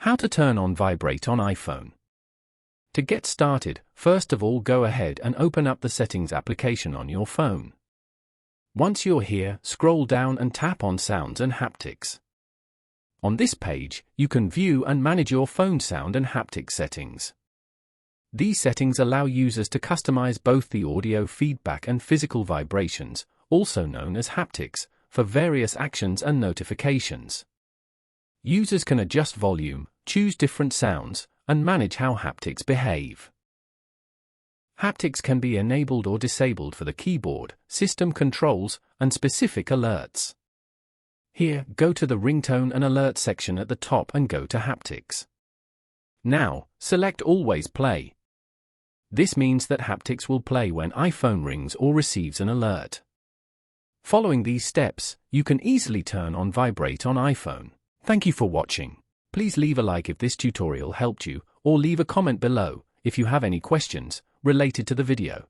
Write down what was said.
How to turn on Vibrate on iPhone. To get started, first of all go ahead and open up the Settings application on your phone. Once you're here, scroll down and tap on Sounds and Haptics. On this page, you can view and manage your phone sound and haptic settings. These settings allow users to customize both the audio feedback and physical vibrations, also known as haptics, for various actions and notifications. Users can adjust volume, choose different sounds, and manage how haptics behave. Haptics can be enabled or disabled for the keyboard, system controls, and specific alerts. Here, go to the ringtone and alert section at the top and go to haptics. Now, select Always Play. This means that haptics will play when iPhone rings or receives an alert. Following these steps, you can easily turn on Vibrate on iPhone. Thank you for watching. Please leave a like if this tutorial helped you, or leave a comment below if you have any questions related to the video.